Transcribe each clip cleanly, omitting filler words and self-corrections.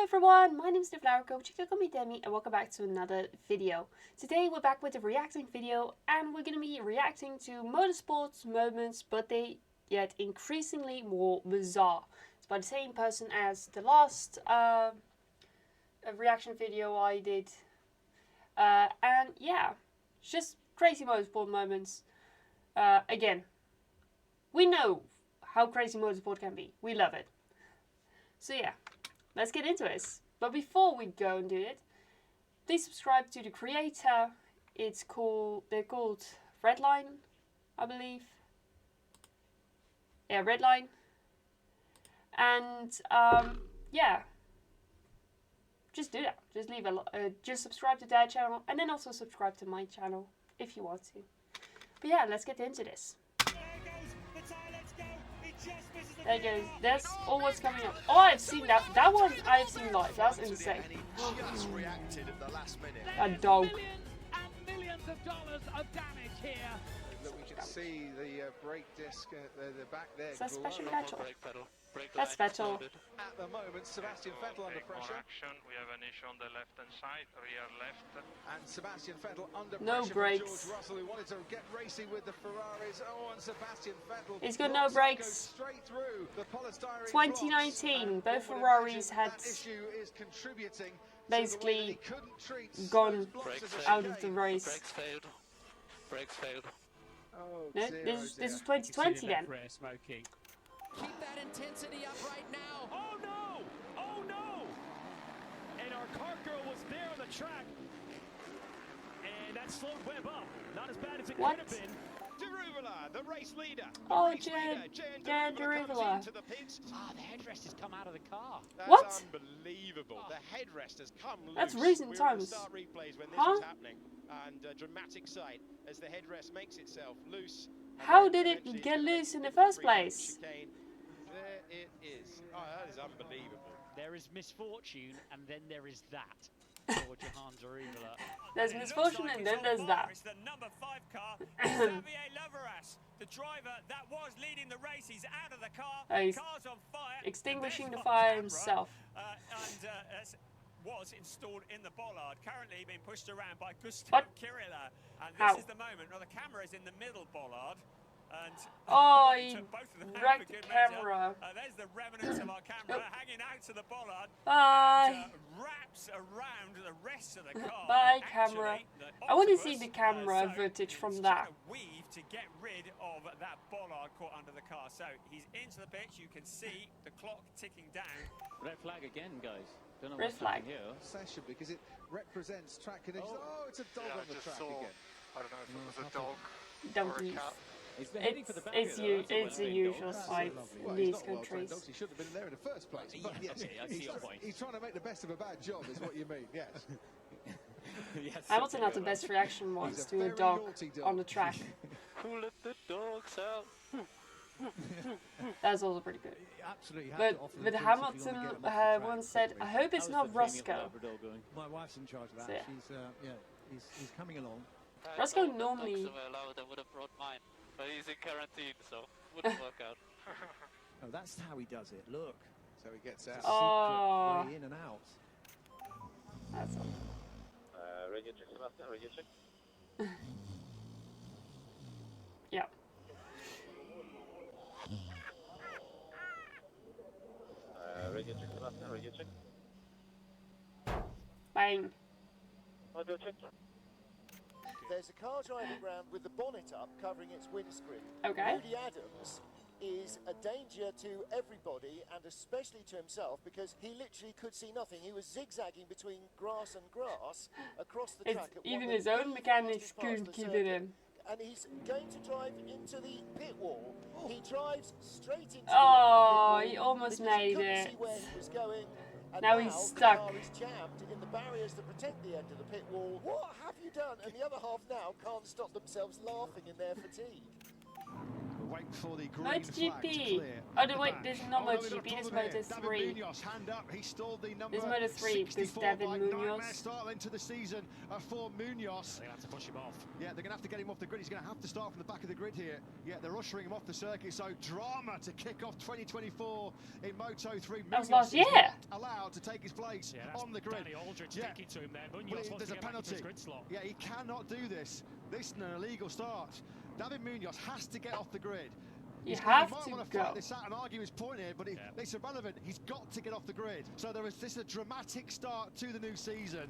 Hello everyone, my name is NewFlowerGirl, you can call me Demi, and welcome back to another video. Today we're back with a reacting video, and we're going to be reacting to motorsports moments, but they get increasingly more bizarre. It's by the same person as the last reaction video I did. And yeah, it's just crazy motorsport moments. Again, we know how crazy motorsport can be. We love it. So yeah, let's get into it. But before we go and do it, please subscribe to the creator. They're called Redline, I believe. Yeah, Redline. And yeah, just do that. Just leave just subscribe to their channel, and then also subscribe to my channel if you want to. But yeah, let's get into this. There you go. That's all what's coming up. Oh, I've seen that. That one I've seen live. That's insane. A dog. Millions of dollars of damage here. Look, we can see the brake disc, the back there. Is that special Vettel? Brake That's Vettel. At the moment, Sebastian Vettel under pressure. Action. We have an issue on the left-hand side, rear left. And Sebastian Vettel under No pressure. brakes. George Russell, who wanted to get racing with the Ferraris. Oh, and Sebastian Vettel. He's got no brakes. Straight through the polystyrene 2019, both Ferraris had basically gone out of the race. Brakes failed. Brakes failed. Oh, No, this is 2020 then. Keep that intensity up right now. Oh no! Oh no! And our car girl was there on the track. And that slowed Webb up. Not as bad as it What? could have been. Deruvula, the race leader. Oh, Jan Deruvula. Ah, the headrest has come out of the car. That's What? unbelievable. The headrest has come loose. That's recent times. Start replays when this Huh? was happening, and a dramatic sight as the headrest makes itself loose. How did it get loose in the first place? Chicane. There it is. Oh, that is unbelievable. There is misfortune, and then there is that. For Johan Deruvula. There's misfortune and then there's that. It's the number 5 car, Xavier Loveras, the driver that was leading the race. He's out of the car. He's Car's on fire. extinguishing the There's fire camera, himself. Was installed in the bollard, currently being pushed around by Gustav What? Kirilla. And How? this is the moment. Now the camera is in the middle bollard. And Oh, he took both of them out wrecked for the good measure. camera. There's the remnants of our camera hanging out to the bollard. Bye. And, wraps around the rest of the car. Bye, And camera. actually, the I want to octopus, see the camera so footage from he's that. trying to weave to get rid of that bollard caught under the car. So he's into the pitch. You can see the clock ticking down. Red flag again, guys. Don't know Red what's flag. happening here. Session because it represents track conditions. Oh, it's a dog on the track again. I don't know if it was a dog or a Donkeys. cat. He's heading for the barrier, It's though. That's it's a well-trained usual dog. sight Well, in he's these not well-trained countries. dogs. He shouldn't have been there in the first place. But Yeah, yes, okay, I see your point. he's trying to make the best of a bad job, is what you mean. Yes. Yes, Hamilton okay, had the well, best reaction once He's a to a very dog naughty dog. on the track. Who let the dogs out? That's also pretty good. Absolutely. But Hamilton once said, "I hope it's how's not the training of the Roscoe." Labrador going? My wife's in charge of that. So, yeah. She's he's coming along. Roscoe normally- I would have brought mine, but he's in quarantine, so wouldn't work out. Oh, that's how he does it. Look. So he gets out. Oh. Secret way in and out. That's all. Radio check, Sebastian, radio check. Yeah. Radio check, Sebastian, radio check. Bang. Audio check. There's a car driving around with the bonnet up covering its windscreen. Okay. Rudy Adams is a danger to everybody and especially to himself because he literally could see nothing. He was zigzagging between grass and grass across the track. At Even one of his the own mechanics fastest parts couldn't of the keep it circuit. in. And he's going to drive into the pit wall. He drives straight into Oh, the pit he wall almost because made couldn't it. see where he was going. And Now he's the stuck. car is jammed in the barriers that protect the end of the pit wall. What have you done? And the other half now can't stop themselves laughing in their fatigue. wait for the green flag to MotoGP. clear. Oh no, wait, this is not MotoGP, this is Moto 3. This is Moto 3 because David Munoz. Start into the season for Munoz. They're going to have to push him off. Yeah, they're going to have to get him off the grid. He's going to have to start from the back of the grid here. Yeah, they're ushering him off the circuit. So drama to kick off 2024 in Moto 3. That was Munoz last is year. not allowed to take his place on the grid. Danny Aldridge Yeah. sticking to him there. Munoz Well, wants there's to a get back into penalty. his grid slot. Yeah, he cannot do this. This is an illegal start. David Munoz has to get off the grid. You He have might to want to go. fight this out and argue his point here, but it's irrelevant. He's got to get off the grid. So this is a dramatic start to the new season.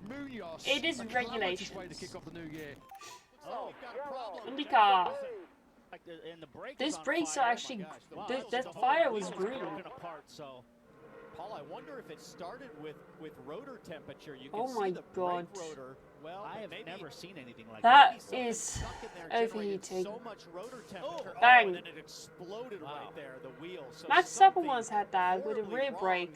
Munoz. It is a calamitous regulations. way to kick off the new year. Oh, we've got a problem. IndyCar. And the brake This is on brakes fire. are Oh my actually. gosh, the That wheels, the whole fire was wheels brutal. broken apart, so. Paul, I wonder if it started with rotor temperature. You can Oh my see the God. brake rotor. Well, I have maybe never seen anything like That that. something is stuck in there generated overheating. So much rotor temperature. Bang. And then it exploded Wow. right there, the wheel. So Max something Verstappen had that with a horribly rear wrong brake.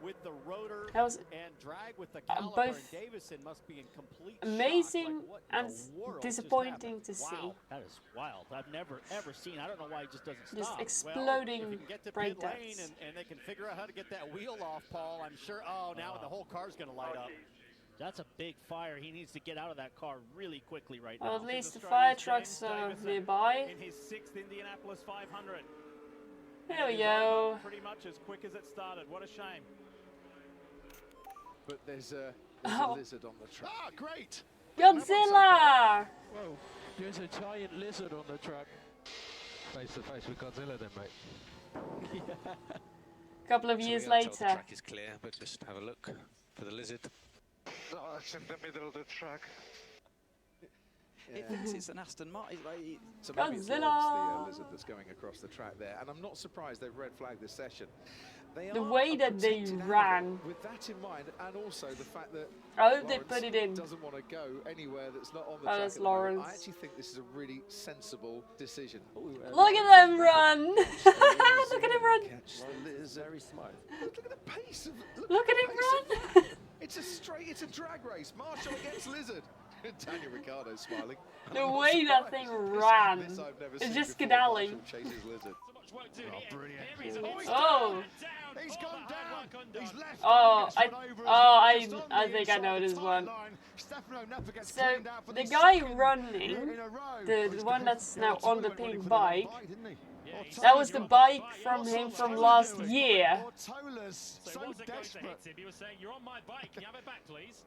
with the rotor That was and drag with the caliper. both and Davison must be in complete amazing shock. Like, what in and the world just disappointing to Wow, see. that is wild. I've never ever seen. I don't know why it just doesn't Just stop. exploding Well, if you can get to pit breakdowns. lane and they can figure out how to get that wheel off, Paul, I'm sure. Oh, now the whole car's going to light up. That's a big fire. He needs to get out of that car really quickly right Well, now. at least the fire trucks are nearby. In his 6th Indianapolis 500. There we go. Pretty much as quick as it started. What a shame. But there's a Oh. lizard on the track. Ah, great! Godzilla! Whoa, there's a giant lizard on the track. Face to face with Godzilla then, mate. A couple of years later. is clear, but just have a look for the lizard. Oh, it's in the middle of the track. It thinks it's an Aston Martin. So maybe it's Godzilla! the lizard that's going across the track there, and I'm not surprised they've red flagged this session. They The are way a that they protected animal. ran. With that in mind, and also the fact that I hope they Lawrence put it in. doesn't want to go anywhere that's not on the Oh, track. that's at the moment. Lawrence. I actually think this is a really sensible decision. Look at them run! Look at him run! Catch the lizard. Very smart. Look at the pace of. Look at him the pace run! It's a drag race. Marshall against Lizard. Daniel Ricciardo smiling. The I'm not way that surprised. thing This ran. I've never It's seen just before. skedaddling. Marshall chases Lizard. So much work to do Oh, here. brilliant. Here he's Oh! He's gone down. He's left. Oh, gets I run over I as he gets on I the think I know inside this the one. timeline. Stefano Neffa gets So cleaned out for the the guy second running, year in a row. the one that's now on the pink bike, didn't he? that was the bike from him from last year. Ortola's So so he wasn't going to desperate. hit him. He was saying, "You're on my bike. Can you have it back, please?"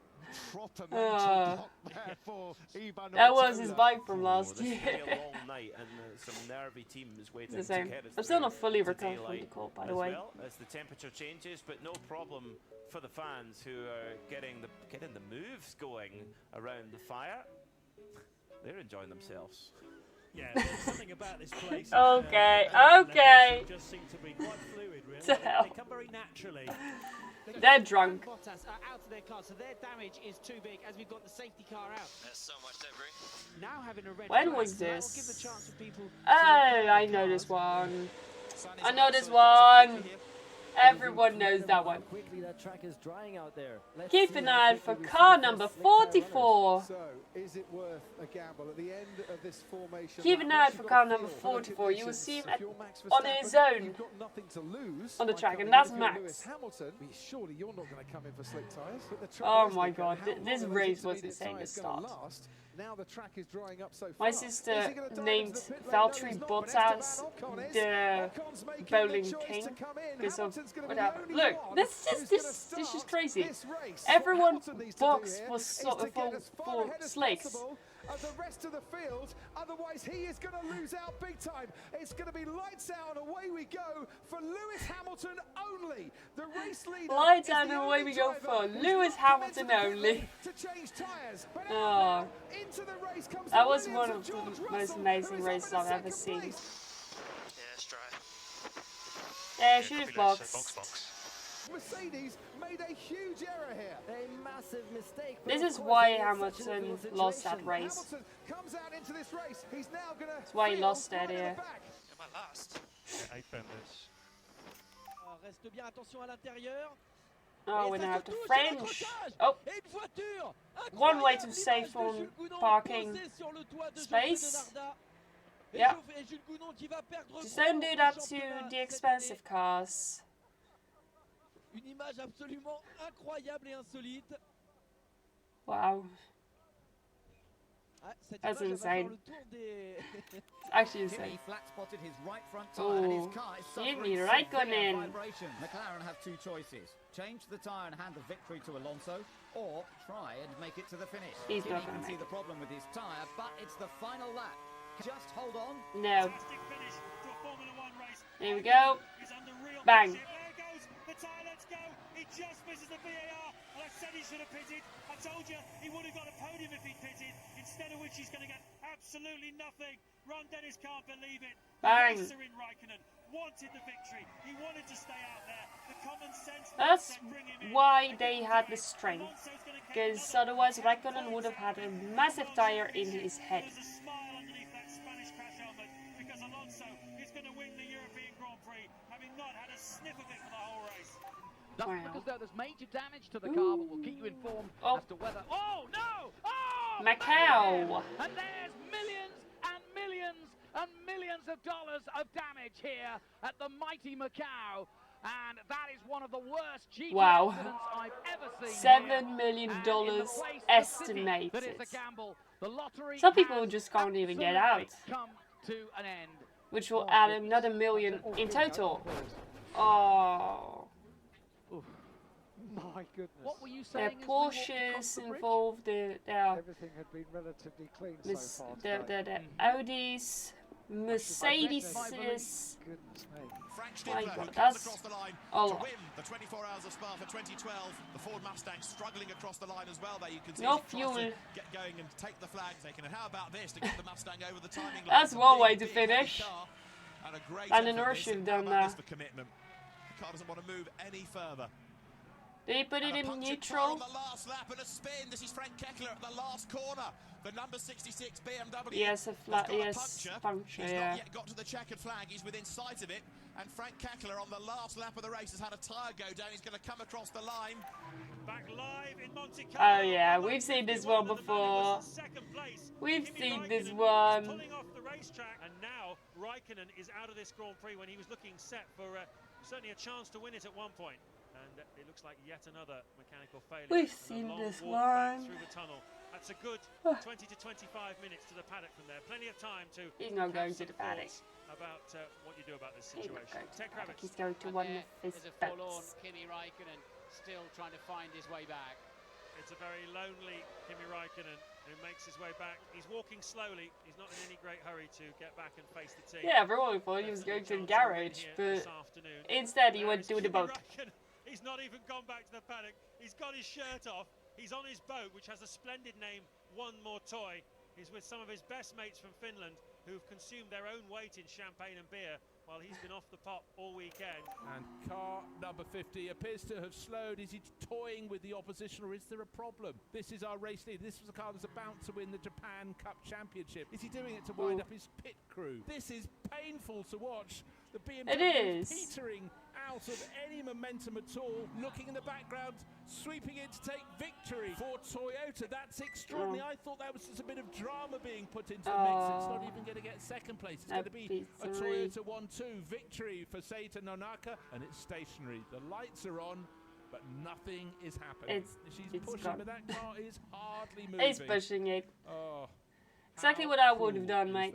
Proper mental block there for Ivan That was Ortola. his bike from last This year. will be a long night and some nervy teams waiting It's the same. to get us I'm still through not fully to recovered from the daylight cold, by the as way. well as the temperature changes, but no problem for the fans who are getting the moves going around the fire. They're enjoying themselves. Yeah, there's something about this place. Okay, okay. Just seem to be quite fluid, really. To hell. They come very naturally. They're drunk. Bottas are out of their car, so their damage is too big as we've got the safety car out. There's so much debris. Now having a red When flag, was so that will this? give the chance for people Oh, I know this one. I know this one. Everyone knows that one. Quickly that track is drying out there. Let's Keep see an how eye out for quickly we car see the number first slick tire 44. So, is it worth a gamble at the end of this formation? Keep an eye out for car number 44. You will see him on his own You've got nothing to lose on the by track, coming and that's in. If you're Lewis Max. Hamilton, surely you're not going to come in for slick tyres. But the trouble Oh is, my Nico, god, how this long are race those was intermediate insane to tyres gonna start. last? Now the track is drying up so My fast. sister Is he gonna dive named into the pit lane? Valtteri No, he's not, but Bottas Esteban Ocon is. the Ocon's making bowling the choice king to come in. because of Hamilton's gonna be whatever. the only Look, one this who's is gonna this is start crazy. this race. Everyone What Hamilton needs to do box here was is so, to get as far for ahead as slicks. possible of the rest of the field, otherwise he is going to lose out big time. It's going to be lights out and away we go for Lewis Hamilton only. The race leader Lights is out the and away only we go driver for who's Lewis not come Hamilton into the pit only. lane to change tyres. But Oh, into the race comes that the was Williams one of of the George most Russell, amazing who is races up I've in ever second seen. place. Yeah, it's dry. Yeah, she's boxed. Mercedes made a huge error here. A massive mistake. This is why Hamilton lost that race. Hamilton comes out into this race. He's now going to. That's why he lost that here. Am I last? Yeah, 8 members. Reste bien attention à l'intérieur. Oh, we now have the French. Oh, Et une voiture. one way to Incroyable save image de on Jules Goudon parking posé sur le toit de space. Jorge Denarda. Yeah. Just don't do that to the expensive cars. Une image absolument incroyable et insolite. Wow. That's insane. It's actually insane. Oh, Demi, Raikkonen. McLaren have two choices. Change the tyre and hand the victory to Alonso, or try and make it to the finish. He's not Kimi gonna can see make the problem with his tyre, but it's the final lap. Just hold on. No. There we go. Bang. The tyre lets go. He just misses the VAR. And I said he should have pitted. I told you he would have got a podium if he'd pitted. Instead of which he's going to get absolutely nothing. Ron Dennis can't believe it. Bang. The racer in Raikkonen wanted the victory. He wanted to stay out there. The common sense. That's why they had the strength. Because otherwise Raikkonen would have had a massive tire in his head. There's a smile underneath that Spanish crash helmet because Alonso is going to win the European Grand Prix, having not had a sniff of it for the whole race. Doesn't look as though there's major damage to the car, but we'll keep you informed as to whether. Oh no! Oh! Macau! And there's millions and millions and millions of dollars of damage here at the mighty Macau. And that is one of the worst GT accidents I've ever seen. $7 million estimated. Some people just can't even get out. Come to an end. Which will add another million in total. Oh. My goodness. What were you There saying? are Porsches involved. There are Everything had been relatively clean so far. the Audis, Mercedes. Goodness me. My God, that's a lot. The 24 Hours of Spa for 2012. The Ford Mustang struggling across the line as well. There you can see No as he tries fuel. to get going and take the flag taken. And how about this to get the Mustang over the timing line? That's one way to finish. And a great And an effort. Urshiv How done about that. this for commitment? The car doesn't want to move any further. They put it in On neutral. the last lap and a spin. This is Frank Keckler at the last corner. The number 66 BMW. Yes, puncture, He's yeah. not yet got to the checkered flag. He's within sight of it. And Frank Keckler on the last lap of the race has had a tyre go down. He's going to come across the line. Back live in Monte Carlo. Oh yeah, we've seen this one before. We've seen this one. Pulling off the racetrack, and now Raikkonen is out of this Grand Prix when he was looking set for certainly a chance to win it at one point. And it looks like yet another mechanical failure. We've seen this one. Through the tunnel. That's a good 20 to 25 minutes to the paddock from there. Plenty of time to. He's not going to the paddock. About what you do about this He's situation. not going to Tech the paddock. Rabbits. He's going to one of his There's a forlorn boats. Kimi Raikkonen still trying to find his way back. It's a very lonely Kimi Raikkonen who makes his way back. He's walking slowly. He's not in any great hurry to get back and face the team. Yeah, everyone thought he was going to the garage, but instead he went to the boat. He's not even gone back to the paddock. He's got his shirt off. He's on his boat, which has a splendid name, One More Toy. He's with some of his best mates from Finland who've consumed their own weight in champagne and beer while he's been off the pop all weekend. And car number 50 appears to have slowed. Is he toying with the opposition, or is there a problem? This is our race leader. This was a car that's about to win the Japan Cup Championship. Is he doing it to wind up his pit crew? This is painful to watch. The BMW is petering out of any momentum at all. Looking in the background, sweeping in to take victory for Toyota. That's extraordinary. I thought that was just a bit of drama being put into the mix. It's not even going to get second place. It's going to be a Toyota 1-2 victory for Seita Nonaka, and it's stationary. The lights are on, but nothing is happening. She's pushing, but that car is hardly moving. He's pushing it. Oh, exactly what I would have done, mate.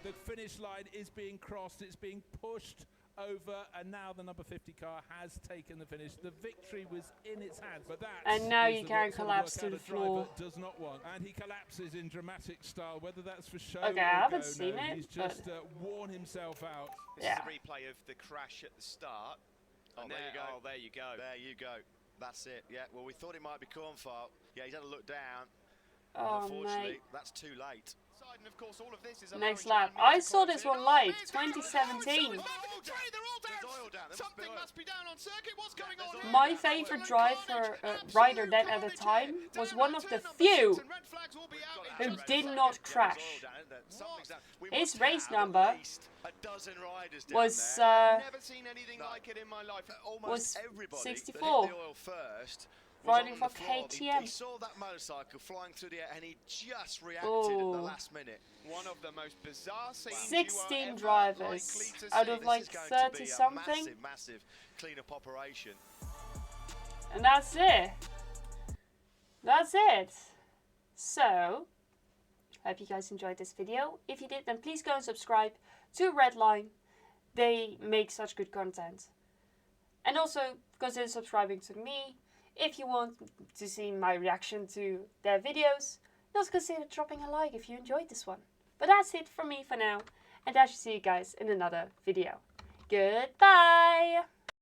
The finish line is being crossed. It's being pushed over, and now the number 50 car has taken the finish. The victory was in its hands, but that and now you can collapse to the floor. Does not want, and he collapses in dramatic style. Whether that's for show okay, or I haven't go, seen it. He's just worn himself out. This is a replay of the crash at the start. Oh, there you go. Oh, there you go. There you go. That's it. Yeah. Well, we thought it might be Cornfile. Yeah, he's had a look down. Oh, unfortunately, mate. that's too late. And of course, all of this is next lap. I saw this one live, 2017. My favorite rider then at the time was one of the few who did not crash. His race number was 64. riding for KTM. He saw that motorcycle flying through the air and he just reacted at the last minute. One of the most bizarre scenes 16 drivers out of like 30 something. Massive cleanup operation. And that's it. That's it. So, hope you guys enjoyed this video. If you did, then please go and subscribe to Redline. They make such good content. And also consider subscribing to me if you want to see my reaction to their videos. And also consider dropping a like if you enjoyed this one. But that's it from me for now. And I shall see you guys in another video. Goodbye!